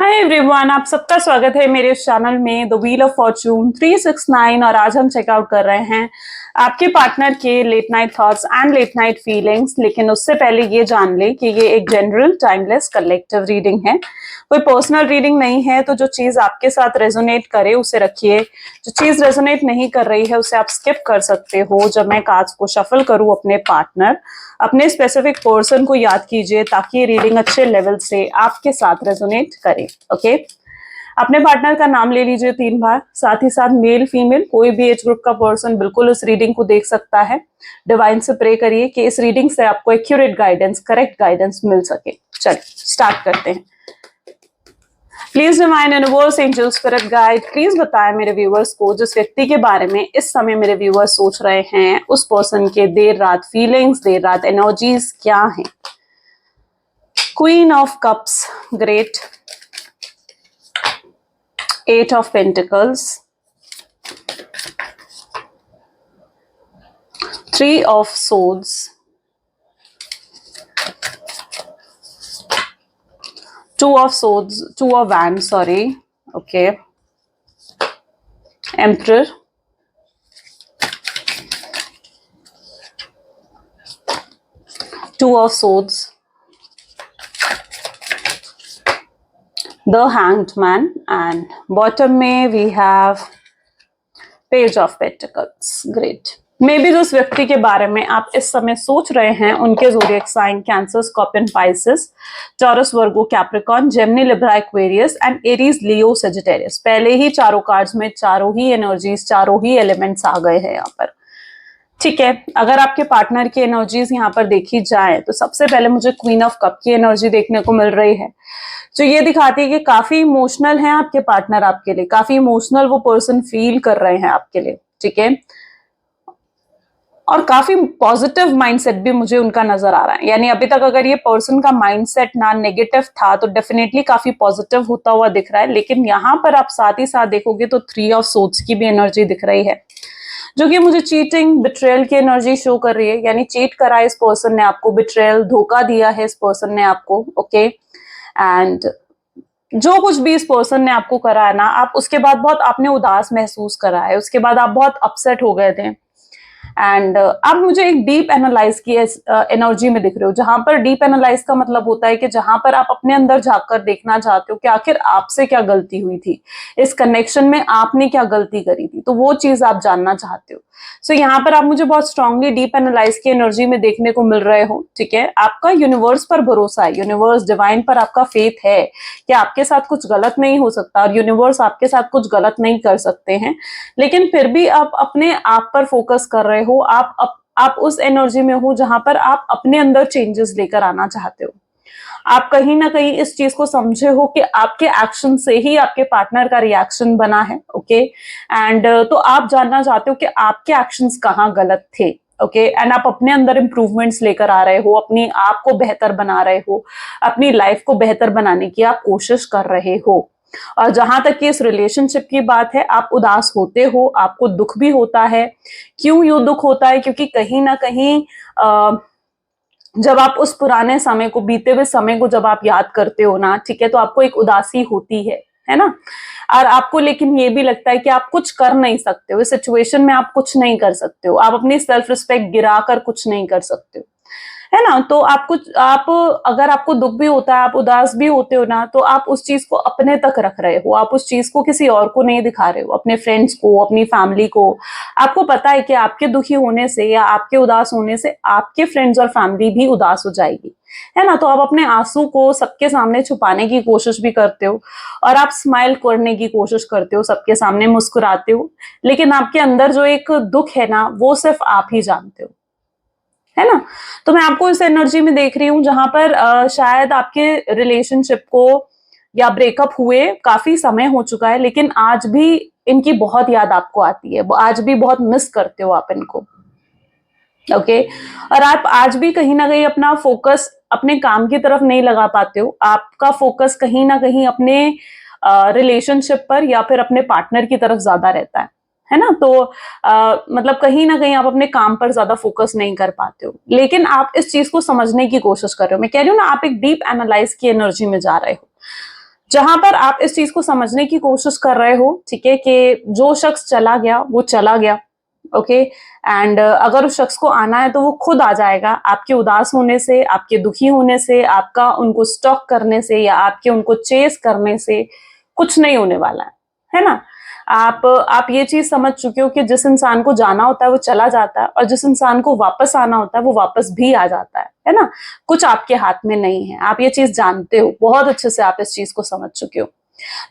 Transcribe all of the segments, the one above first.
Hi everyone, आप सबका स्वागत है मेरे चैनल में द व्हील ऑफ फॉर्चून 369। और आज हम चेकआउट कर रहे हैं आपके पार्टनर के late night thoughts and late night feelings. लेकिन उससे पहले ये जान ले कि ये एक जनरल टाइमलेस कलेक्टिव रीडिंग है, कोई पर्सनल रीडिंग नहीं है। तो जो चीज आपके साथ रेजोनेट करे उसे रखिए, जो चीज रेजोनेट नहीं कर रही है उसे आप स्किप कर सकते हो। जब मैं कार्ड्स को शफल करूं अपने स्पेसिफिक पर्सन को याद कीजिए ताकि ये रीडिंग अच्छे लेवल से आपके साथ रेजोनेट करे। ओके, अपने पार्टनर का नाम ले लीजिए 3 बार, साथ ही साथ मेल फीमेल कोई भी एज ग्रुप का पर्सन बिल्कुल इस रीडिंग को देख सकता है। डिवाइन से प्रे करिए कि इस रीडिंग से आपको एक्यूरेट गाइडेंस, करेक्ट गाइडेंस मिल सके। चलिए स्टार्ट करते हैं। Please divine universe, angel, spirit guide, please बताएं मेरे व्यूअर्स को जिस व्यक्ति के बारे में इस समय मेरे व्यूअर्स सोच रहे हैं, उस पर्सन के देर रात फीलिंग्स, देर रात एनर्जीज क्या हैं। Queen of cups, great. 8 of Pentacles, 3 of Swords, 2 of Swords, 2 of Wands, sorry, okay, Emperor, 2 of Swords, The Hanged Man, and bottom में we have Page of Pentacles, great। May be जिस व्यक्ति के बारे में आप इस समय सोच रहे हैं उनके zodiac sign Cancer, Scorpion, Pisces, Taurus, Virgo, Capricorn, Gemini, Libra, Aquarius and Aries, Leo, Sagittarius. पहले ही चारों कार्ड्स में चारों ही एनर्जीज, चारों ही एलिमेंट्स आ गए हैं यहाँ पर। ठीक है, अगर आपके पार्टनर की एनर्जीज यहाँ पर देखी जाए तो सबसे पहले मुझे क्वीन ऑफ कप की एनर्जी देखने को मिल रही है, जो ये दिखाती है कि काफी इमोशनल है आपके पार्टनर आपके लिए, काफी इमोशनल वो पर्सन फील कर रहे हैं आपके लिए। ठीक है, और काफी पॉजिटिव माइंडसेट भी मुझे उनका नजर आ रहा है। यानी अभी तक अगर ये पर्सन का माइंडसेट ना नेगेटिव था तो डेफिनेटली काफी पॉजिटिव होता हुआ दिख रहा है। लेकिन यहाँ पर आप साथ ही साथ देखोगे तो 3 ऑफ सोर्ड्स की भी एनर्जी दिख रही है, जो कि मुझे चीटिंग, बिट्रेयल की एनर्जी शो कर रही है। यानी चीट करा है इस पर्सन ने आपको, बिट्रेयल, धोखा दिया है इस पर्सन ने आपको। ओके, एंड जो कुछ भी इस पर्सन ने आपको करा है ना, आप उसके बाद बहुत आपने उदास महसूस करा है, उसके बाद आप बहुत अपसेट हो गए थे। एंड आप मुझे एक डीप एनालाइज की एनर्जी में दिख रहे हो, जहां पर डीप एनालाइज का मतलब होता है कि जहां पर आप अपने अंदर झांककर देखना चाहते हो कि आखिर आपसे क्या गलती हुई थी, इस कनेक्शन में आपने क्या गलती करी थी, तो वो चीज आप जानना चाहते हो। सो यहाँ पर आप मुझे बहुत स्ट्रांगली डीप एनालाइज की एनर्जी में देखने को मिल रहे हो। ठीक है, आपका यूनिवर्स पर भरोसा है, यूनिवर्स डिवाइन पर आपका फेथ है कि आपके साथ कुछ गलत नहीं हो सकता और यूनिवर्स आपके साथ कुछ गलत नहीं कर सकते हैं। लेकिन फिर भी आप अपने आप पर फोकस कर रहे हो, आप उस एनर्जी में हो जहां पर आप अपने अंदर चेंजेस लेकर आना चाहते हो। आप कहीं ना कहीं इस चीज को समझे हो कि आपके एक्शन से ही आपके पार्टनर का रिएक्शन बना है। ओके, एंड तो आप जानना चाहते हो कि आपके एक्शंस कहाँ गलत थे। ओके, एंड आप अपने अंदर इंप्रूवमेंट्स लेकर आ रहे हो, अपनी आप को बेहतर बना रहे हो, अपनी लाइफ को बेहतर बनाने की आप कोशिश कर रहे हो। और जहां तक कि इस रिलेशनशिप की बात है, आप उदास होते हो, आपको दुख भी होता है। क्यों ये दुख होता है? क्योंकि कहीं ना कहीं जब आप उस पुराने समय को, बीते हुए समय को जब आप याद करते हो ना, ठीक है, तो आपको एक उदासी होती है ना। और आपको लेकिन ये भी लगता है कि आप कुछ कर नहीं सकते हो, इस सिचुएशन में आप कुछ नहीं कर सकते हो, आप अपनी सेल्फ रिस्पेक्ट गिरा कर कुछ नहीं कर सकते हो, है ना। तो आप अगर आपको दुख भी होता है, आप उदास भी होते हो ना, तो आप उस चीज को अपने तक रख रहे हो, आप उस चीज को किसी और को नहीं दिखा रहे हो, अपने फ्रेंड्स को, अपनी फैमिली को। आपको पता है कि आपके दुखी होने से या आपके उदास होने से आपके फ्रेंड्स और फैमिली भी उदास हो जाएगी, है ना। तो आप अपने आंसू को सबके सामने छुपाने की कोशिश भी करते हो और आप स्माइल करने की कोशिश करते हो, सबके सामने मुस्कुराते हो, लेकिन आपके अंदर जो एक दुख है ना, वो सिर्फ आप ही जानते हो, है ना। तो मैं आपको इस एनर्जी में देख रही हूँ जहां पर शायद आपके रिलेशनशिप को या ब्रेकअप हुए काफी समय हो चुका है, लेकिन आज भी इनकी बहुत याद आपको आती है, आज भी बहुत मिस करते हो आप इनको। ओके, और आप आज भी कहीं ना कहीं अपना फोकस अपने काम की तरफ नहीं लगा पाते हो, आपका फोकस कहीं ना कहीं अपने रिलेशनशिप पर या फिर अपने पार्टनर की तरफ ज्यादा रहता है ना। तो मतलब कहीं ना कहीं आप अपने काम पर ज्यादा फोकस नहीं कर पाते हो, लेकिन आप इस चीज को समझने की कोशिश कर रहे हो। मैं कह रही हूँ ना, आप एक डीप एनालाइज की एनर्जी में जा रहे हो। जहां पर आप इस चीज को समझने की कोशिश कर रहे हो, ठीक है, कि जो शख्स चला गया वो चला गया, ओके, एंड अगर उस शख्स को आना है तो वो खुद आ जाएगा। आपके उदास होने से, आपके दुखी होने से, आपका उनको स्टॉक करने से या आपके उनको चेस करने से कुछ नहीं होने वाला है ना। आप ये चीज समझ चुके हो कि जिस इंसान को जाना होता है वो चला जाता है, और जिस इंसान को वापस आना होता है वो वापस भी आ जाता है ना। कुछ आपके हाथ में नहीं है, आप ये चीज जानते हो, बहुत अच्छे से आप इस चीज को समझ चुके हो।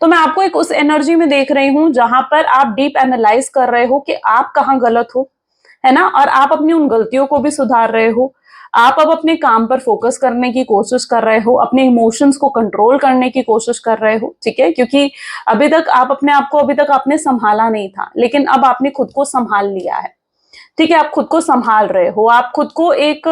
तो मैं आपको एक उस एनर्जी में देख रही हूं जहां पर आप डीप एनालाइज कर रहे हो कि आप कहाँ गलत हो, है ना, और आप अपनी उन गलतियों को भी सुधार रहे हो। आप अब अपने काम पर फोकस करने की कोशिश कर रहे हो, अपने इमोशंस को कंट्रोल करने की कोशिश कर रहे हो, ठीक है, क्योंकि अभी तक आप अपने आप को अभी तक आपने संभाला नहीं था, लेकिन अब आपने खुद को संभाल लिया है, ठीक है, आप खुद को संभाल रहे हो, आप खुद को एक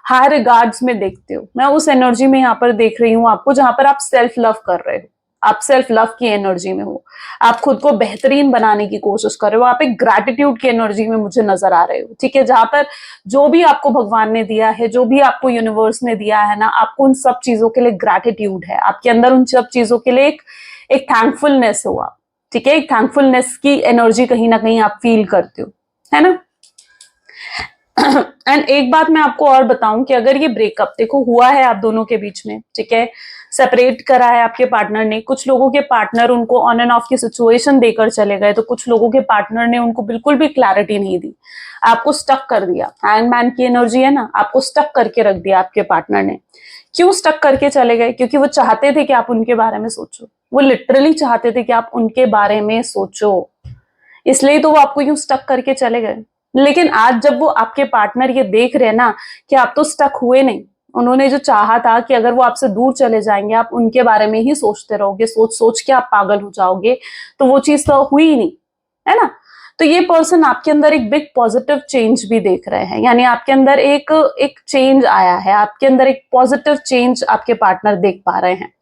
हाई रिगार्ड्स में देखते हो। मैं उस एनर्जी में यहाँ पर देख रही हूँ आपको जहां पर आप सेल्फ लव कर रहे हो, आप सेल्फ लव की एनर्जी में हो, आप खुद को बेहतरीन बनाने की कोशिश कर रहे हो, आप एक ग्रैटिट्यूड की एनर्जी में मुझे नजर आ रहे हो, ठीक है, जहां पर जो भी आपको भगवान ने दिया है, जो भी आपको यूनिवर्स ने दिया है ना, आपको उन सब चीजों के लिए ग्रैटिट्यूड है, आपके अंदर उन सब चीजों के लिए एक थैंकफुलनेस हो आप, ठीक है, एक थैंकफुलनेस की एनर्जी कहीं ना कहीं आप फील करते हो, है ना। एंड एक बात मैं आपको और बताऊं कि अगर ये ब्रेकअप देखो हुआ है आप दोनों के बीच में, ठीक है, सेपरेट करा है आपके पार्टनर ने, कुछ लोगों के पार्टनर उनको ऑन एंड ऑफ की सिचुएशन देकर चले गए, तो कुछ लोगों के पार्टनर ने उनको बिल्कुल भी क्लैरिटी नहीं दी, आपको स्टक कर दिया। हैंगमैन की एनर्जी है ना, आपको स्टक करके रख दिया आपके पार्टनर ने। क्यों स्टक करके चले गए? क्योंकि वो चाहते थे कि आप उनके बारे में सोचो, वो लिटरली चाहते थे कि आप उनके बारे में सोचो, इसलिए तो वो आपको यूं स्टक करके चले गए। लेकिन आज जब वो आपके पार्टनर ये देख रहे हैं ना कि आप तो स्टक हुए नहीं, उन्होंने जो चाहा था कि अगर वो आपसे दूर चले जाएंगे, आप उनके बारे में ही सोचते रहोगे, सोच सोच के आप पागल हो जाओगे, तो वो चीज तो हुई ही नहीं, है ना। तो ये पर्सन आपके अंदर एक बिग पॉजिटिव चेंज भी देख रहे हैं, यानी आपके अंदर एक एक चेंज आया है, आपके अंदर एक पॉजिटिव चेंज आपके पार्टनर देख पा रहे हैं।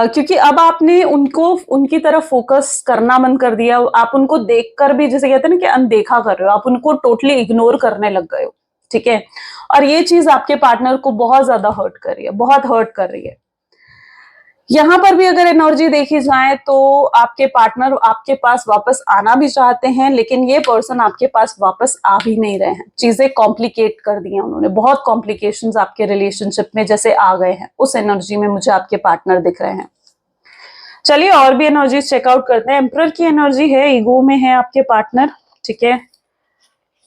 क्योंकि अब आपने उनको उनकी तरफ फोकस करना बंद कर दिया, आप उनको देखकर भी जैसे कहते हैं ना कि अनदेखा कर रहे हो, आप उनको टोटली इग्नोर करने लग गए हो, ठीक है, और ये चीज आपके पार्टनर को बहुत ज्यादा हर्ट कर रही है, बहुत हर्ट कर रही है। यहां पर भी अगर एनर्जी देखी जाए तो आपके पार्टनर आपके पास वापस आना भी चाहते हैं, लेकिन ये पर्सन आपके पास वापस आ भी नहीं रहे हैं, चीजें कॉम्प्लिकेट कर दी हैं उन्होंने, बहुत कॉम्प्लिकेशंस आपके रिलेशनशिप में जैसे आ गए हैं, उस एनर्जी में मुझे आपके पार्टनर दिख रहे हैं। चलिए और भी एनर्जी चेकआउट करते हैं। एम्परर की एनर्जी है, ईगो में है आपके पार्टनर, ठीक है,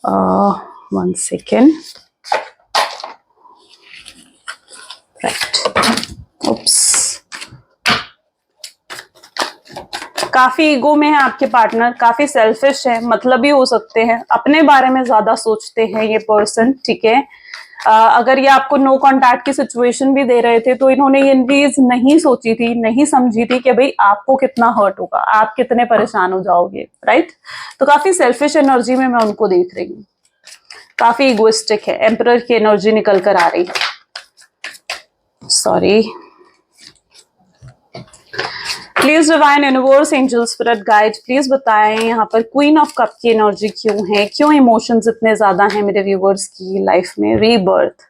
1 सेकेंड, राइट, उप्स, काफी ईगो में है आपके पार्टनर, काफी सेल्फिश है, मतलबी हो सकते हैं, अपने बारे में ज्यादा सोचते हैं ये पर्सन, ठीक है। अगर ये आपको नो कॉन्टैक्ट की सिचुएशन भी दे रहे थे तो इन्होंने ये चीज नहीं सोची थी, नहीं समझी थी कि भाई आपको कितना हर्ट होगा, आप कितने परेशान हो जाओगे, राइट। तो काफी सेल्फिश एनर्जी में मैं उनको देख रही हूँ, काफी इगोइस्टिक है, एम्परर की एनर्जी निकल कर आ रही है, sorry. Please divine universe angel spirit guide please बताएं यहाँ पर क्वीन ऑफ कप की एनर्जी क्यों है, क्यों इमोशंस इतने ज्यादा हैं मेरे व्यूवर्स की लाइफ में। रीबर्थ,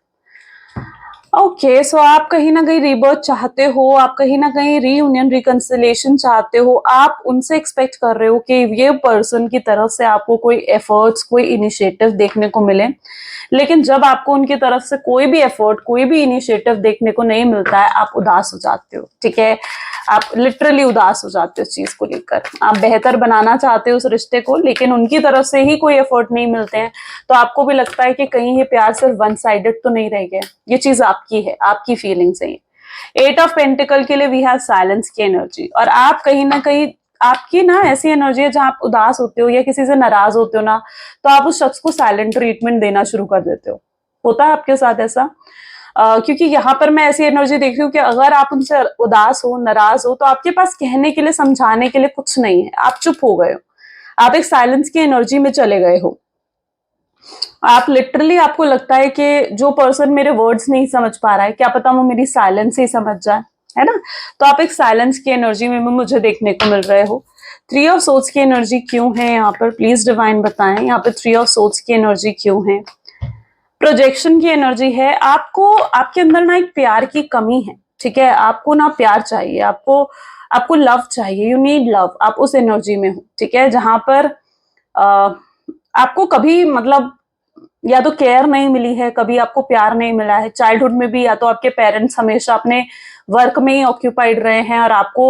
ओके, सो आप कहीं ना कहीं रीबर्थ चाहते हो, आप कहीं ना कहीं रीयूनियन रिकंसिलिएशन चाहते हो, आप उनसे एक्सपेक्ट कर रहे हो कि ये पर्सन की तरफ से आपको कोई एफर्ट्स, कोई इनिशिएटिव देखने को मिले, लेकिन जब आपको उनकी तरफ से कोई भी एफर्ट, कोई भी इनिशिएटिव देखने को नहीं मिलता है, आप उदास हो जाते हो, ठीक है, आप लिटरली उदास हो जाते हो इस चीज को लेकर, आप बेहतर बनाना चाहते हो उस रिश्ते को, लेकिन उनकी तरफ से ही कोई एफर्ट नहीं मिलते हैं, तो आपको भी लगता है कि कहीं ये प्यार सिर्फ वन साइडेड तो नहीं रह गया। ये चीज आपकी है, आपकी फीलिंग्स है। 8 ऑफ पेंटिकल के लिए वी हैव साइलेंस की एनर्जी, और आप कहीं ना कहीं आपकी ना ऐसी एनर्जी है जहां आप उदास होते हो या किसी से नाराज होते हो ना, तो आप उस शख्स को साइलेंट ट्रीटमेंट देना शुरू कर देते हो। होता है आपके साथ ऐसा? क्योंकि यहाँ पर मैं ऐसी एनर्जी देख रही हूँ कि अगर आप उनसे उदास हो, नाराज हो, तो आपके पास कहने के लिए, समझाने के लिए कुछ नहीं है, आप चुप हो गए हो, आप एक साइलेंस की एनर्जी में चले गए हो। आप लिटरली, आपको लगता है कि जो पर्सन मेरे वर्ड्स नहीं समझ पा रहा है, क्या पता वो मेरी साइलेंस ही समझ जाए, है ना। तो आप एक साइलेंस की एनर्जी में मुझे देखने को मिल रहे हो। 3 ऑफ सोर्ड्स की एनर्जी क्यों है यहाँ पर, प्लीज डिवाइन बताएं, यहाँ पे 3 ऑफ सोर्ड्स की एनर्जी क्यों है। प्रोजेक्शन की एनर्जी है, आपको, आपके अंदर ना एक प्यार की कमी है, ठीक है, आपको ना प्यार चाहिए, आपको आपको लव चाहिए, यू नीड लव, आप उस एनर्जी में हो, ठीक है, जहां पर आपको कभी मतलब या तो केयर नहीं मिली है, कभी आपको प्यार नहीं मिला है चाइल्डहुड में भी, या तो आपके पेरेंट्स हमेशा अपने वर्क में ही ऑक्यूपाइड रहे हैं और आपको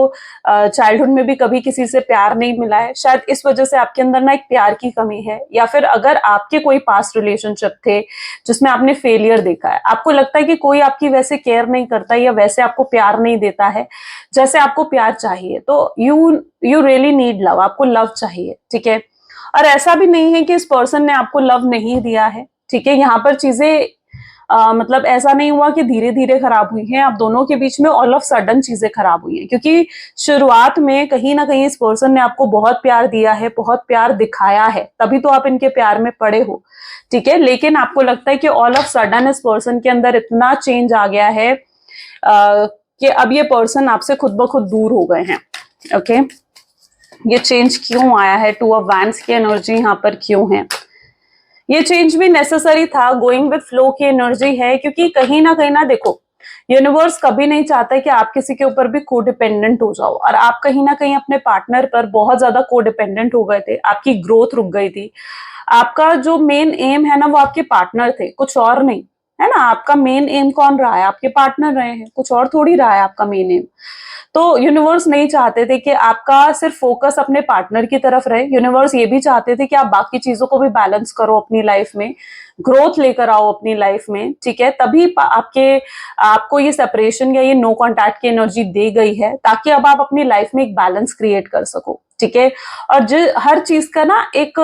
चाइल्डहुड में भी कभी किसी से प्यार नहीं मिला है, शायद इस वजह से आपके अंदर ना एक प्यार की कमी है। या फिर अगर आपके कोई पास्ट रिलेशनशिप थे जिसमें आपने फेलियर देखा है, आपको लगता है कि कोई आपकी वैसे केयर नहीं करता या वैसे आपको प्यार नहीं देता है जैसे आपको प्यार चाहिए, तो यू रियली नीड लव, आपको लव चाहिए, ठीक है। और ऐसा भी नहीं है कि इस पर्सन ने आपको लव नहीं दिया है, ठीक है, यहाँ पर चीजें मतलब ऐसा नहीं हुआ कि धीरे धीरे खराब हुई हैं, आप दोनों के बीच में ऑल ऑफ सडन चीजें खराब हुई हैं, क्योंकि शुरुआत में कहीं ना कहीं इस पर्सन ने आपको बहुत प्यार दिया है, बहुत प्यार दिखाया है, तभी तो आप इनके प्यार में पड़े हो, ठीक है। लेकिन आपको लगता है कि ऑल ऑफ सडन इस पर्सन के अंदर इतना चेंज आ गया है कि अब ये पर्सन आपसे खुद ब खुद दूर हो गए हैं, ओके। ये चेंज क्यों आया है, टू ऑफ वैंड्स की एनर्जी यहाँ पर क्यों है, ये चेंज भी नेसेसरी था, गोइंग विद फ्लो की एनर्जी है, क्योंकि कहीं ना देखो, यूनिवर्स कभी नहीं चाहता कि आप किसी के ऊपर भी कोडिपेंडेंट हो जाओ, और आप कहीं ना कहीं अपने पार्टनर पर बहुत ज्यादा कोडिपेंडेंट हो गए थे, आपकी ग्रोथ रुक गई थी। आपका जो मेन एम है ना वो आपके पार्टनर थे, कुछ और नहीं, है ना। आपका मेन एम कौन रहा है, आपके पार्टनर रहे हैं, कुछ और थोड़ी रहा है आपका मेन एम। तो यूनिवर्स नहीं चाहते थे कि आपका सिर्फ फोकस अपने पार्टनर की तरफ रहे, यूनिवर्स ये भी चाहते थे कि आप बाकी चीजों को भी बैलेंस करो अपनी लाइफ में, ग्रोथ लेकर आओ अपनी लाइफ में, ठीक है। तभी आपको ये सेपरेशन या ये नो कॉन्टैक्ट की एनर्जी दे गई है, ताकि अब आप अपनी लाइफ में एक बैलेंस क्रिएट कर सको, ठीक है। और हर चीज का ना एक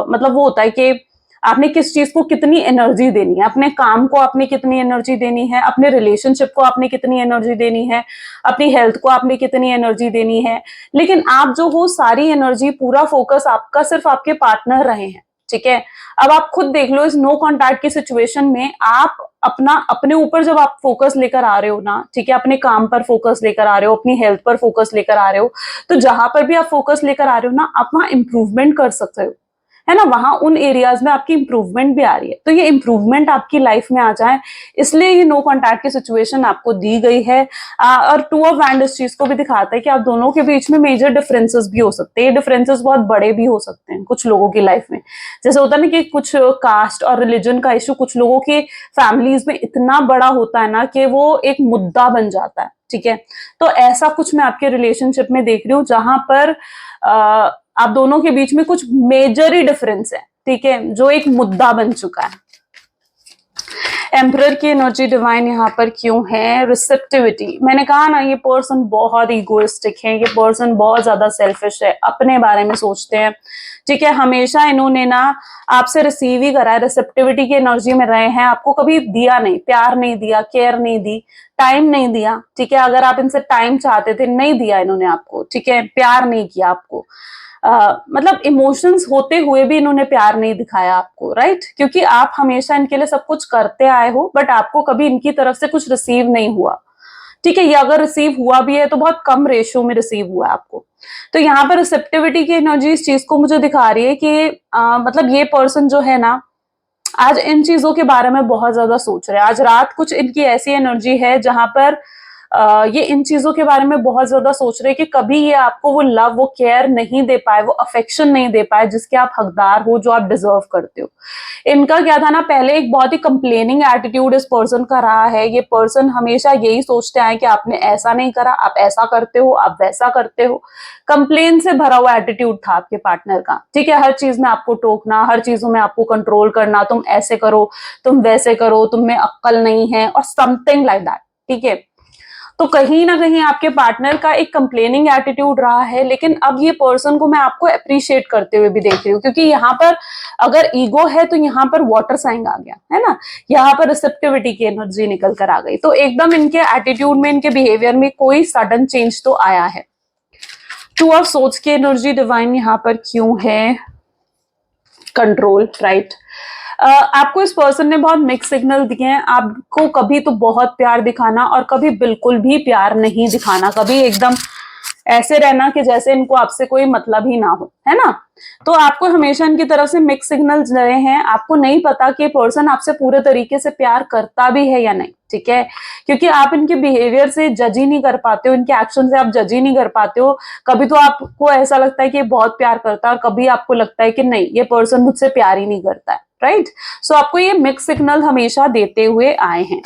मतलब वो होता है कि आपने किस चीज को कितनी एनर्जी देनी है, अपने काम को आपने कितनी एनर्जी देनी है, अपने रिलेशनशिप को आपने कितनी एनर्जी देनी है, अपनी हेल्थ को आपने कितनी एनर्जी देनी है। लेकिन आप जो हो सारी एनर्जी, पूरा फोकस आपका सिर्फ आपके पार्टनर रहे हैं, ठीक है। अब आप खुद देख लो, इस नो कॉन्टैक्ट की सिचुएशन में आप अपने ऊपर जब आप फोकस लेकर आ रहे हो ना, ठीक है, अपने काम पर फोकस लेकर आ रहे हो, अपनी हेल्थ पर फोकस लेकर आ रहे हो, तो जहां पर भी आप फोकस लेकर आ रहे हो ना, आप वहां इंप्रूवमेंट कर सकते हो, है ना। वहां उन एरियाज में आपकी इंप्रूवमेंट भी आ रही है, तो ये इंप्रूवमेंट आपकी लाइफ में आ जाए, इसलिए ये नो कॉन्टैक्ट की सिचुएशन आपको दी गई है। और टू ऑफ वैंड इस चीज को भी दिखाता है कि आप दोनों के बीच में मेजर डिफरेंसेस भी हो सकते हैं, ये डिफरेंसेस बहुत बड़े भी हो सकते हैं कुछ लोगों की लाइफ में। जैसे होता है ना कि कुछ कास्ट और रिलीजन का इशू कुछ लोगों के फैमिलीज में इतना बड़ा होता है ना कि वो एक मुद्दा बन जाता है, ठीक है। तो ऐसा कुछ मैं आपके रिलेशनशिप में देख रही हूँ, जहां पर आप दोनों के बीच में कुछ मेजर ही डिफरेंस है, ठीक है, जो एक मुद्दा बन चुका है। एम्परर की एनर्जी डिवाइन यहाँ पर क्यों है, रिसेप्टिविटी। मैंने कहा ना, ये पर्सन बहुत इगोइस्टिक है, ये पर्सन बहुत ज्यादा सेल्फिश है, अपने बारे में सोचते हैं, ठीक है। हमेशा इन्होंने ना आपसे रिसीव ही करा है, रिसेप्टिविटी की एनर्जी में रहे हैं, आपको कभी दिया नहीं, प्यार नहीं दिया, केयर नहीं दी, टाइम नहीं दिया, ठीक है। अगर आप इनसे टाइम चाहते थे, नहीं दिया इन्होंने आपको, ठीक है, प्यार नहीं किया आपको। मतलब इमोशंस होते हुए भी इन्होंने प्यार नहीं दिखाया आपको, राइट, क्योंकि आप हमेशा इनके लिए सब कुछ करते आए हो, बट आपको कभी इनकी तरफ से कुछ रिसीव नहीं हुआ, ठीक है। ये अगर रिसीव हुआ भी है तो बहुत कम रेशियो में रिसीव हुआ है आपको। तो यहाँ पर रिसेप्टिविटी की एनर्जी इस चीज को मुझे दिखा रही है कि मतलब ये पर्सन जो है ना, आज इन चीजों के बारे में बहुत ज्यादा सोच रहे हैं। आज रात कुछ इनकी ऐसी एनर्जी है जहां पर ये इन चीजों के बारे में बहुत ज्यादा सोच रहे हैं कि कभी ये आपको वो लव, वो केयर नहीं दे पाए, वो अफेक्शन नहीं दे पाए जिसके आप हकदार हो, जो आप डिजर्व करते हो। इनका क्या था ना, पहले एक बहुत ही कंप्लेनिंग एटीट्यूड इस पर्सन का रहा है। ये पर्सन हमेशा यही सोचते आए कि आपने ऐसा नहीं करा, आप ऐसा करते हो, आप वैसा करते हो। कंप्लेन से भरा हुआ एटीट्यूड था आपके पार्टनर का, ठीक है। हर चीज में आपको टोकना, हर चीजों में आपको कंट्रोल करना, तुम ऐसे करो, तुम वैसे करो, तुम में अक्ल नहीं है, और समथिंग लाइक दैट, ठीक है। तो कहीं ना कहीं आपके पार्टनर का एक कंप्लेनिंग एटीट्यूड रहा है, लेकिन अब ये पर्सन को मैं आपको अप्रिशिएट करते हुए भी देख रही हूँ, क्योंकि यहाँ पर अगर ईगो है तो यहाँ पर वाटर साइन आ गया है ना, यहाँ पर रिसेप्टिविटी की एनर्जी निकल कर आ गई। तो एकदम इनके एटीट्यूड में, इनके बिहेवियर में कोई सडन चेंज तो आया है। टू ऑफ सोर्ड्स की एनर्जी डिवाइन यहाँ पर क्यों है, कंट्रोल, राइट। आपको इस पर्सन ने बहुत मिक्स सिग्नल दिए हैं, आपको कभी तो बहुत प्यार दिखाना और कभी बिल्कुल भी प्यार नहीं दिखाना, कभी एकदम ऐसे रहना कि जैसे इनको आपसे कोई मतलब ही ना हो, है ना। तो आपको हमेशा इनकी तरफ से मिक्स सिग्नल्स रहे हैं, आपको नहीं पता कि पर्सन आपसे पूरे तरीके से प्यार करता भी है या नहीं, ठीक है, क्योंकि आप इनके बिहेवियर से जज ही नहीं कर पाते हो, इनके एक्शन से आप जज ही नहीं कर पाते हो। कभी तो आपको ऐसा लगता है कि ये बहुत प्यार करता है और कभी आपको लगता है कि नहीं, ये पर्सन मुझसे प्यार ही नहीं करता है, राइट। सो आपको ये मिक्स सिग्नल हमेशा देते हुए आए हैं।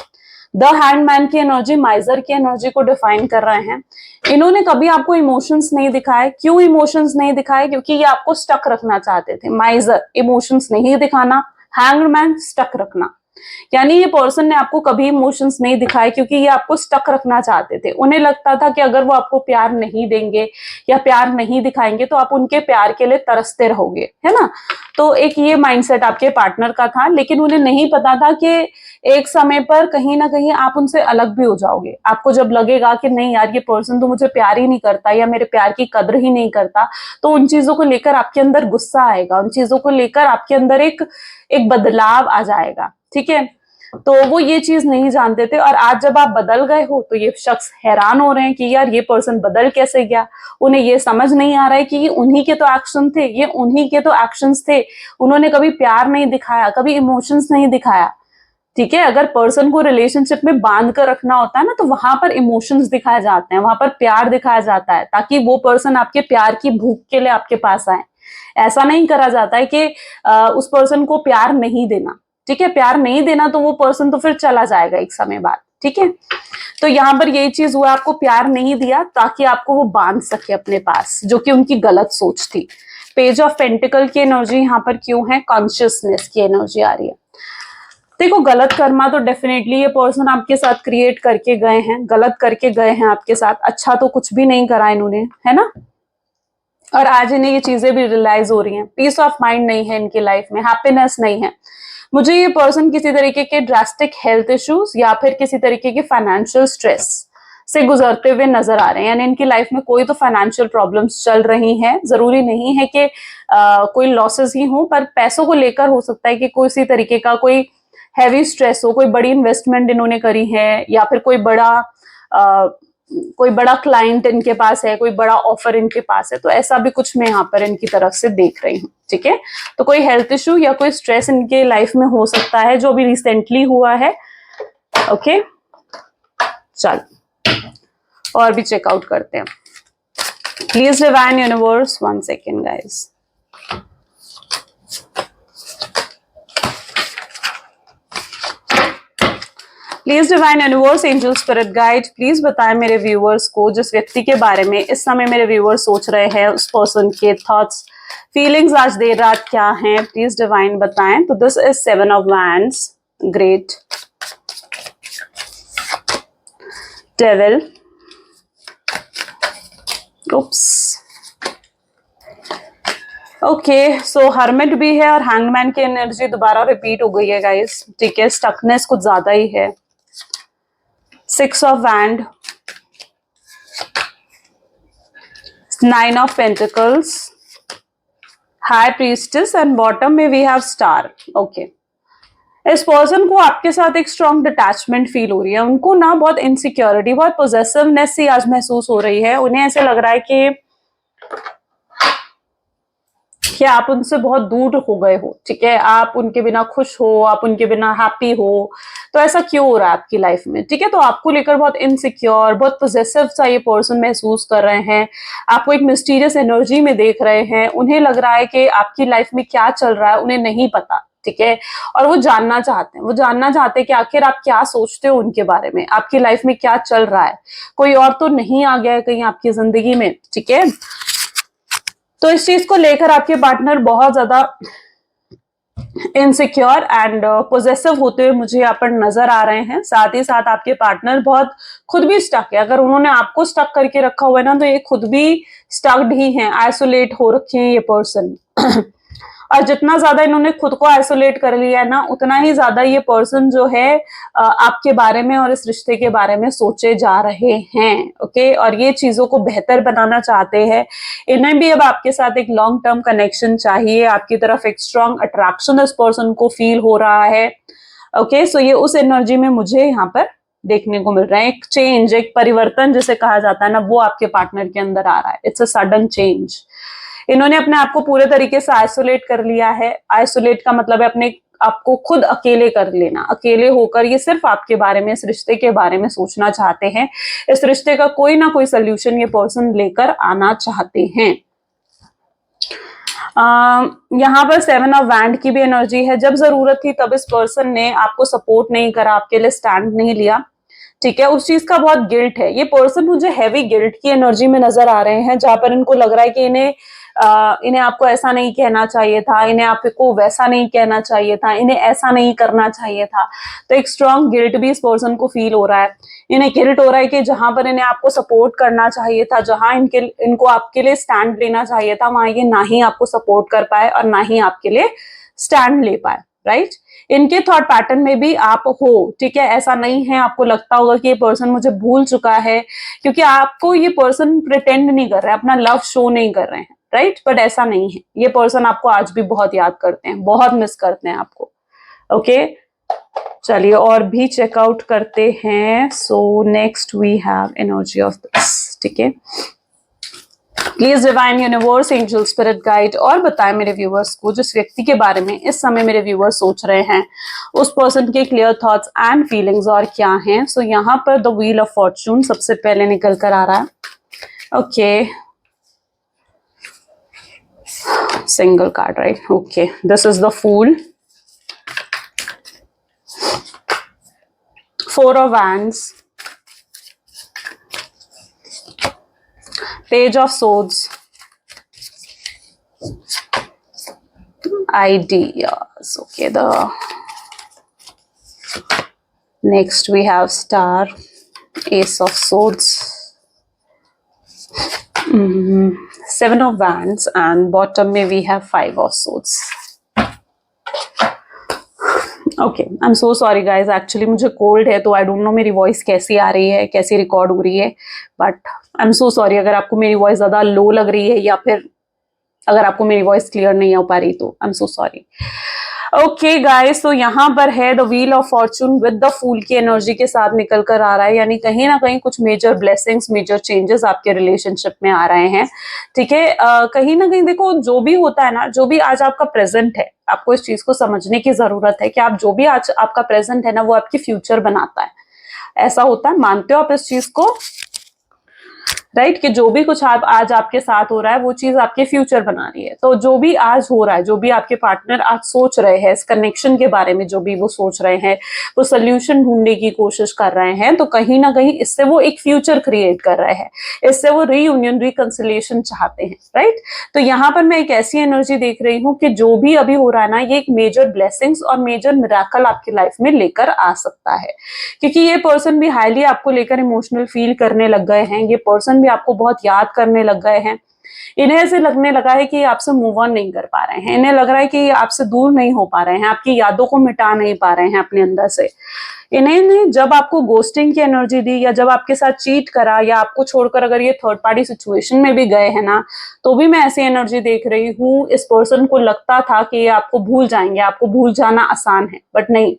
द हैंडमैन की एनर्जी माइजर की एनर्जी को डिफाइन कर रहे हैं। इन्होंने कभी आपको इमोशंस नहीं दिखाए। क्यों इमोशंस नहीं दिखाए? क्योंकि ये आपको स्टक रखना चाहते थे। माइजर इमोशंस नहीं दिखाना, हैंगमैन स्टक रखना, यानी ये पर्सन ने आपको कभी इमोशंस नहीं दिखाए क्योंकि ये आपको स्टक रखना चाहते थे। उन्हें लगता था कि अगर वो आपको प्यार नहीं देंगे या प्यार नहीं दिखाएंगे तो आप उनके प्यार के लिए तरसते रहोगे, है ना। तो एक ये माइंडसेट आपके पार्टनर का था, लेकिन उन्हें नहीं पता था कि एक समय पर कहीं ना कहीं आप उनसे अलग भी हो जाओगे। आपको जब लगेगा कि नहीं यार, ये पर्सन तो मुझे प्यार ही नहीं करता या मेरे प्यार की कदर ही नहीं करता, तो उन चीजों को लेकर आपके अंदर गुस्सा आएगा, उन चीजों को लेकर आपके अंदर एक बदलाव आ जाएगा, ठीक है। तो वो ये चीज नहीं जानते थे, और आज जब आप बदल गए हो तो ये शख्स हैरान हो रहे हैं कि यार ये पर्सन बदल कैसे गया। उन्हें ये समझ नहीं आ रहा है कि ये उन्हीं के तो एक्शन थे, ये उन्हीं के तो एक्शंस थे। उन्होंने कभी प्यार नहीं दिखाया, कभी इमोशंस नहीं दिखाया, ठीक है। अगर पर्सन को रिलेशनशिप में बांध कर रखना होता है ना, तो वहां पर इमोशंस दिखाए जाते हैं, वहां पर प्यार दिखाया जाता है, ताकि वो पर्सन आपके प्यार की भूख के लिए आपके पास आए। ऐसा नहीं करा जाता है कि उस पर्सन को प्यार नहीं देना, ठीक है। प्यार नहीं देना तो वो पर्सन तो फिर चला जाएगा एक समय बाद, ठीक है। तो यहाँ पर यही चीज हुआ, आपको प्यार नहीं दिया ताकि आपको वो बांध सके अपने पास, जो कि उनकी गलत सोच थी। पेज ऑफ पेंटिकल की एनर्जी यहाँ पर क्यों है? कॉन्शियसनेस की एनर्जी आ रही है। देखो, गलत कर्मा तो डेफिनेटली ये पर्सन आपके साथ क्रिएट करके गए हैं, गलत करके गए हैं आपके साथ। अच्छा तो कुछ भी नहीं करा इन्होंने, है ना। और आज इन्हें ये चीजें भी रियलाइज हो रही हैं। पीस ऑफ माइंड नहीं है इनकी लाइफ में, हैप्पीनेस नहीं है। मुझे ये पर्सन किसी तरीके के ड्रास्टिक हेल्थ इश्यूज या फिर किसी तरीके के फाइनेंशियल स्ट्रेस से गुजरते हुए नजर आ रहे हैं, यानी इनकी लाइफ में कोई तो फाइनेंशियल प्रॉब्लम्स चल रही हैं। जरूरी नहीं है कि कोई लॉसेस ही हो, पर पैसों को लेकर हो सकता है कि किसी तरीके का कोई हैवी स्ट्रेस हो, कोई बड़ी इन्वेस्टमेंट इन्होंने करी है, या फिर कोई बड़ा क्लाइंट इनके पास है, कोई बड़ा ऑफर इनके पास है। तो ऐसा भी कुछ मैं यहाँ पर इनकी तरफ से देख रही हूँ, ठीक है। तो कोई हेल्थ इशू या कोई स्ट्रेस इनके लाइफ में हो सकता है, जो अभी रिसेंटली हुआ है। ओके, चल और भी चेकआउट करते हैं। Please divine universe, 1 second guys. Please divine universe, angel spirit guide, please बताएं मेरे व्यूअर्स को, जिस व्यक्ति के बारे में इस समय मेरे व्यूअर्स सोच रहे हैं, उस पर्सन के थॉट्स, फीलिंग्स आज देर रात क्या हैं। प्लीज डिवाइन बताएं। तो this is 7 of wands, great. Devil, oops, okay. So hermit भी है और हैंगमैन की एनर्जी दोबारा रिपीट हो गई है गाइस, ठीक है। स्टकनेस कुछ ज्यादा ही है। 6 of wand, 9 of pentacles, high priestess, and bottom में वी हैव स्टार। ओके, इस पर्सन को आपके साथ एक स्ट्रॉन्ग डिटैचमेंट फील हो रही है। उनको ना बहुत इनसिक्योरिटी, बहुत पोजेसिवनेस सी आज महसूस हो रही है। उन्हें ऐसे लग रहा है कि आप उनसे बहुत दूर हो गए हो, ठीक है। आप उनके बिना खुश हो, आप उनके बिना हैप्पी हो। तो ऐसा क्यों हो रहा है आपकी लाइफ में, ठीक है। तो आपको लेकर बहुत इनसिक्योर, बहुत पोजेसिव सा ये पर्सन महसूस कर रहे हैं। आपको एक मिस्टीरियस एनर्जी में देख रहे हैं। उन्हें लग रहा है कि आपकी लाइफ में क्या चल रहा है उन्हें नहीं पता, ठीक है। और वो जानना चाहते हैं, वो जानना चाहते हैं कि आखिर आप क्या सोचते हो उनके बारे में, आपकी लाइफ में क्या चल रहा है। कोई और तो नहीं आ गया है कहीं आपकी जिंदगी में, ठीक है। तो इस चीज को लेकर आपके पार्टनर बहुत ज्यादा इनसिक्योर एंड पोजेसिव होते हुए मुझे यहाँ पर नजर आ रहे हैं। साथ ही साथ आपके पार्टनर बहुत खुद भी स्टक है। अगर उन्होंने आपको स्टक करके रखा हुआ है ना, तो ये खुद भी स्टक्ड ही हैं, आइसोलेट हो रखे हैं ये पर्सन। और जितना ज्यादा इन्होंने खुद को आइसोलेट कर लिया है ना, उतना ही ज्यादा ये पर्सन जो है आपके बारे में और इस रिश्ते के बारे में सोचे जा रहे हैं, ओके। और ये चीजों को बेहतर बनाना चाहते हैं। इन्हें भी अब आपके साथ एक लॉन्ग टर्म कनेक्शन चाहिए। आपकी तरफ एक स्ट्रॉन्ग अट्रैक्शन इस पर्सन को फील हो रहा है, ओके। सो ये उस एनर्जी में मुझे यहाँ पर देखने को मिल रहा है। एक चेंज, एक परिवर्तन जिसे कहा जाता है ना, वो आपके पार्टनर के अंदर आ रहा है। It's a sudden change. इन्होंने अपने आप को पूरे तरीके से आइसोलेट कर लिया है। आइसोलेट का मतलब है अपने आपको खुद अकेले कर लेना। अकेले होकर ये सिर्फ आपके बारे में, इस रिश्ते के बारे में सोचना चाहते हैं। इस रिश्ते का कोई ना कोई सोल्यूशन ये पर्सन लेकर आना चाहते हैं। यहाँ पर 7 ऑफ वैंड की भी एनर्जी है। जब जरूरत थी तब इस पर्सन ने आपको सपोर्ट नहीं करा, आपके लिए स्टैंड नहीं लिया, ठीक है। उस चीज का बहुत गिल्ट है। ये पर्सन मुझे हैवी गिल्ट की एनर्जी में नजर आ रहे हैं, जहां पर इनको लग रहा है कि इन्हें आपको ऐसा नहीं कहना चाहिए था, इन्हें आपको वैसा नहीं कहना चाहिए था, इन्हें ऐसा नहीं करना चाहिए था। तो एक स्ट्रॉन्ग गिल्ट भी इस पर्सन को फील हो रहा है। इन्हें गिल्ट हो रहा है कि जहां पर इन्हें आपको सपोर्ट करना चाहिए था, जहां इनको आपके लिए स्टैंड लेना चाहिए था, वहां ये ना ही आपको सपोर्ट कर पाए और ना ही आपके लिए स्टैंड ले पाए, राइट। इनके थॉट पैटर्न में भी आप हो, ठीक है। ऐसा नहीं है आपको लगता होगा कि ये पर्सन मुझे भूल चुका है, क्योंकि आपको ये पर्सन प्रिटेंड नहीं कर रहा है, अपना लव शो नहीं कर रहे हैं, राइट। बट ऐसा नहीं है, ये पर्सन आपको आज भी बहुत याद करते हैं, बहुत मिस करते हैं आपको। ओके, चलिए और भी चेकआउट करते हैं। So next we have energy of this, ठीक है। Please divine universe, angel, spirit guide और बताएं मेरे व्यूवर्स को जिस व्यक्ति के बारे में इस समय मेरे व्यूवर्स सोच रहे हैं, उस पर्सन के क्लियर थॉट्स एंड फीलिंग्स और क्या हैं। सो यहाँ पर द व्हील ऑफ फॉर्चून सबसे पहले निकल कर आ रहा है। Okay, single card, right. Okay, this is the fool, 4 of wands, page of swords, ideas. Okay, the next we have star, ace of swords, 7 of wands and bottom में we have 5 of swords. Okay, I am so sorry guys, actually मुझे cold है तो I don't know मेरी voice कैसी आ रही है, कैसी record हो रही है, but I am so sorry अगर आपको मेरी वॉइस ज्यादा लो लग रही है या फिर अगर आपको मेरी वॉइस क्लियर नहीं हो पा रही तो I am so sorry. Okay guys, तो यहाँ पर है the wheel of fortune with the fool की एनर्जी के साथ निकल कर आ रहा है, यानी कहीं ना कहीं कुछ मेजर ब्लेसिंग्स, मेजर चेंजेस आपके रिलेशनशिप में आ रहे हैं, ठीक है। कहीं ना कहीं देखो, जो भी होता है ना, जो भी आज आपका प्रेजेंट है, आपको इस चीज को समझने की जरूरत है कि आप जो भी आज आपका प्रेजेंट है ना, वो आपकी फ्यूचर बनाता है। ऐसा होता है, मानते हो आप इस चीज को, राइट, कि जो भी कुछ आप आज आपके साथ हो रहा है वो चीज आपके फ्यूचर बना रही है। तो जो भी आज हो रहा है, जो भी आपके पार्टनर आज सोच रहे हैं इस कनेक्शन के बारे में, जो भी वो सोच रहे हैं, वो सोल्यूशन ढूंढने की कोशिश कर रहे हैं, तो कहीं ना कहीं इससे वो एक फ्यूचर क्रिएट कर रहे हैं, इससे वो रीयूनियन, रिकंसिलिएशन चाहते हैं, राइट। तो यहाँ पर मैं एक ऐसी एनर्जी देख रही हूँ कि जो भी अभी हो रहा है ना, ये एक मेजर ब्लेसिंग्स और मेजर मिराकल आपकी लाइफ में लेकर आ सकता है, क्योंकि ये पर्सन भी हाईली आपको लेकर इमोशनल फील करने लग गए हैं, ये पर्सन भी आपको बहुत याद करने लग गए हैं। इन्हें ऐसे लगने लगा है कि ये आपसे मूव ऑन नहीं कर पा रहे हैं, इन्हें लग रहा है कि ये आपसे दूर नहीं हो पा रहे हैं, आपकी यादों को मिटा नहीं पा रहे हैं अपने अंदर से। इन्हें जब आपको गोस्टिंग की एनर्जी दी या जब आपके साथ चीट करा या आपको छोड़कर अगर ये थर्ड पार्टी सिचुएशन में भी गए हैं ना, तो भी मैं ऐसी एनर्जी देख रही हूँ, इस पर्सन को लगता था कि ये आपको भूल जाएंगे, आपको भूल जाना आसान है, बट नहीं।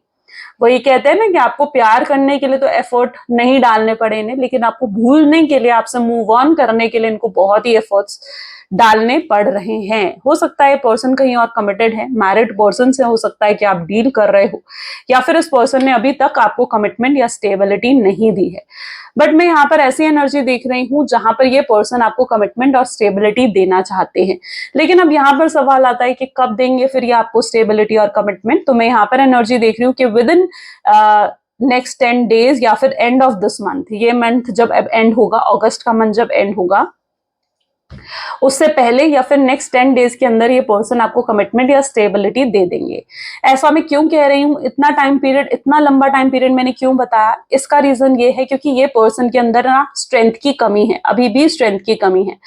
वही कहते हैं ना कि आपको प्यार करने के लिए तो एफर्ट नहीं डालने पड़े इन्हें, लेकिन आपको भूलने के लिए, आपसे मूव ऑन करने के लिए इनको बहुत ही एफर्ट्स डालने पड़ रहे हैं। हो सकता है पर्सन कहीं और कमिटेड है, मैरिड पर्सन से हो सकता है कि आप डील कर रहे हो, या फिर इस पर्सन ने अभी तक आपको कमिटमेंट या स्टेबिलिटी नहीं दी है। बट मैं यहाँ पर ऐसी एनर्जी देख रही हूँ जहां पर ये पर्सन आपको कमिटमेंट और स्टेबिलिटी देना चाहते हैं, लेकिन अब यहाँ पर सवाल आता है कि कब देंगे फिर ये आपको स्टेबिलिटी और कमिटमेंट। तो मैं यहाँ पर एनर्जी देख रही हूँ कि विद इन नेक्स्ट 10 डेज या फिर एंड ऑफ दिस मंथ, ये मंथ जब अब एंड होगा, अगस्त का मंथ जब एंड होगा, उससे पहले या फिर नेक्स्ट 10 डेज के अंदर ये पर्सन आपको कमिटमेंट या स्टेबिलिटी दे देंगे। ऐसा मैं क्यों कह रही हूँ, इतना टाइम पीरियड, इतना लंबा टाइम पीरियड मैंने क्यों बताया, इसका रीजन ये है क्योंकि ये पर्सन के अंदर ना स्ट्रेंथ की कमी है, अभी भी स्ट्रेंथ की कमी है।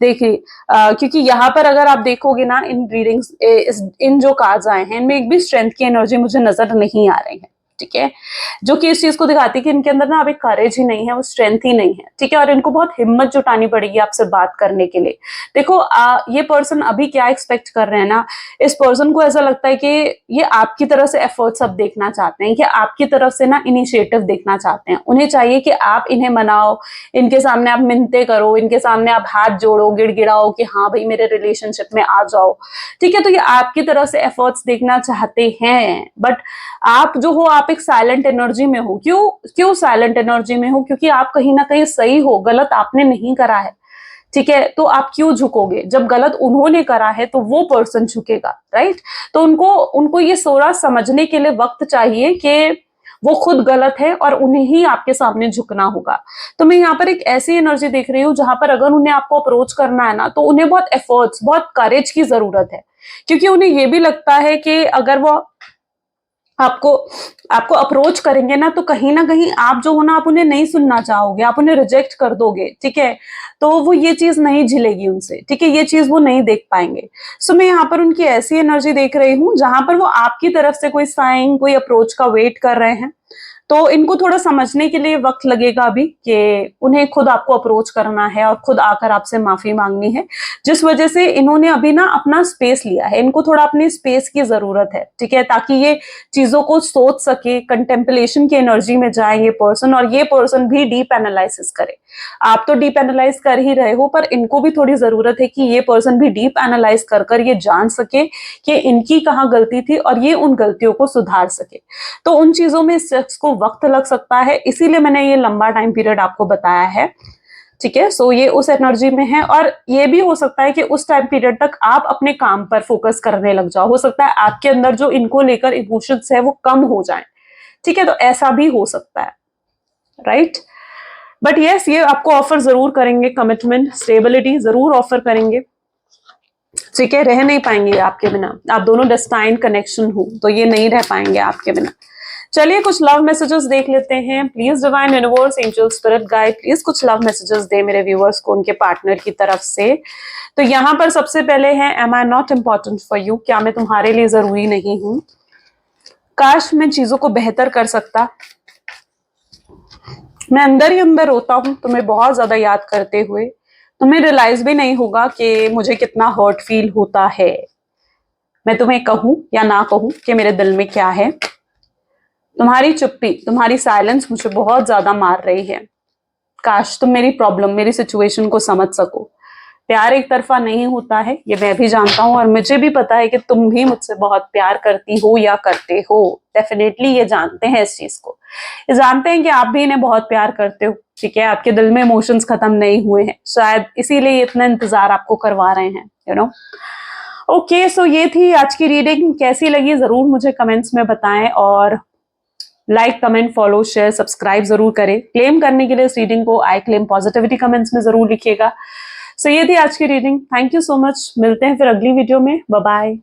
देखिए, क्योंकि यहाँ पर अगर आप देखोगे ना, इन रीडिंग्स, इन जो कार्ड्स आए हैं, इनमें एक भी स्ट्रेंथ की एनर्जी मुझे नजर नहीं आ रही है, ठीक है, जो कि इस चीज को दिखाती है कि इनके अंदर ना अभी करेज ही नहीं है, वो स्ट्रेंथ ही नहीं है, ठीक है, और इनको बहुत हिम्मत जुटानी पड़ेगी आपसे बात करने के लिए। देखो ये पर्सन अभी क्या एक्सपेक्ट कर रहे हैं ना, इस पर्सन को ऐसा लगता है कि ये आपकी तरफ से एफर्ट्स अब देखना चाहते हैं, कि आपकी तरफ से ना इनिशिएटिव देखना चाहते हैं। उन्हें चाहिए कि आप इन्हें मनाओ, इनके सामने आप मिन्नतें करो, इनके सामने आप हाथ जोड़ो, गिड़गिड़ाओ कि हाँ भाई मेरे रिलेशनशिप में आ जाओ, ठीक है। तो ये आपकी तरफ से एफर्ट्स देखना चाहते हैं, बट आप जो हो, आप एक साइलेंट एनर्जी में हो। क्यों क्यों साइलेंट एनर्जी में हो? क्योंकि आप कहीं ना कहीं सही हो, गलत आपने नहीं करा है, ठीक है। तो आप क्यों झुकोगे? जब गलत उन्होंने करा है तो वो पर्सन झुकेगा, राइट। तो उनको उनको ये सोरा समझने के लिए वक्त चाहिए कि वो खुद गलत है और उन्हें ही आपके सामने झुकना होगा। तो मैं यहाँ पर एक ऐसी एनर्जी देख रही हूँ जहां पर अगर उन्हें आपको अप्रोच करना है ना, तो उन्हें बहुत एफर्ट्स, बहुत करेज की जरूरत है, क्योंकि उन्हें ये भी लगता है कि अगर वो आपको आपको अप्रोच करेंगे ना, तो कहीं ना कहीं आप जो हो ना, आप उन्हें नहीं सुनना चाहोगे, आप उन्हें रिजेक्ट कर दोगे, ठीक है। तो वो ये चीज नहीं झिलेगी उनसे, ठीक है, ये चीज वो नहीं देख पाएंगे। सो मैं यहाँ पर उनकी ऐसी एनर्जी देख रही हूँ जहां पर वो आपकी तरफ से कोई साइन, कोई अप्रोच का वेट कर रहे हैं। तो इनको थोड़ा समझने के लिए वक्त लगेगा अभी कि उन्हें खुद आपको अप्रोच करना है और खुद आकर आपसे माफी मांगनी है, जिस वजह से इन्होंने अभी ना अपना स्पेस लिया है। इनको थोड़ा अपनी स्पेस की जरूरत है, ठीक है, ताकि ये चीजों को सोच सके, कंटेम्पलेशन की एनर्जी में जाए ये पर्सन, और ये पर्सन भी डीप एनालिसिस करे। आप तो डीप एनालाइज कर ही रहे हो, पर इनको भी थोड़ी जरूरत है कि ये पर्सन भी डीप एनालाइज कर कर ये जान सके कि इनकी कहाँ गलती थी और ये उन गलतियों को सुधार सके। तो उन चीजों में इस शख्स को वक्त लग सकता है, इसीलिए मैंने ये लंबा टाइम पीरियड आपको बताया है, ठीक है। सो ये उस एनर्जी में है, और ये भी हो सकता है कि उस टाइम पीरियड तक आप अपने काम पर फोकस करने लग जाओ। हो सकता है आपके अंदर जो इनको लेकर इमोशंस है वो कम हो जाए, ठीक है। तो ऐसा भी हो सकता है, राइट। बट यस, ये आपको ऑफर जरूर करेंगे, कमिटमेंट, स्टेबिलिटी जरूर ऑफर करेंगे, ठीक है। रह नहीं पाएंगे आपके बिना, आप दोनों डेस्टाइन्ड कनेक्शन हो, तो ये नहीं रह पाएंगे आपके बिना। चलिए कुछ लव मैसेजेस देख लेते हैं। Please divine universe, angel, spirit guide, please कुछ लव मैसेजेस दे मेरे व्यूअर्स को उनके पार्टनर की तरफ से। तो यहाँ पर सबसे पहले है, am I not important for you? क्या मैं तुम्हारे लिए जरूरी नहीं हूं? काश मैं चीजों को बेहतर कर सकता। मैं अंदर ही अंदर रोता हूं तुम्हें बहुत ज्यादा याद करते हुए। तुम्हें रियलाइज भी नहीं होगा कि मुझे कितना हर्ट फील होता है। मैं तुम्हें कहूं या ना कहूं कि मेरे दिल में क्या है। तुम्हारी चुप्पी, तुम्हारी साइलेंस मुझे बहुत ज्यादा मार रही है। काश तुम मेरी प्रॉब्लम, मेरी सिचुएशन को समझ सको। प्यार एक तरफा नहीं होता है, ये मैं भी जानता हूं, और मुझे भी पता है कि तुम भी मुझसे बहुत प्यार करती हो या करते हो। डेफिनेटली ये जानते हैं इस चीज को, ये जानते हैं कि आप भी इन्हें बहुत प्यार करते हो, ठीक है। आपके दिल में इमोशंस खत्म नहीं हुए हैं, शायद इसीलिए इतना इंतजार आपको करवा रहे हैं, यू नो। ओके, सो ये थी आज की रीडिंग। कैसी लगी जरूर मुझे कमेंट्स में बताएं, और like, comment, follow, share, subscribe जरूर करें। क्लेम करने के लिए इस रीडिंग को आई क्लेम पॉजिटिविटी कमेंट्स में जरूर लिखिएगा। सो ये थी आज की reading. Thank you so much. मिलते हैं फिर अगली वीडियो में। Bye bye.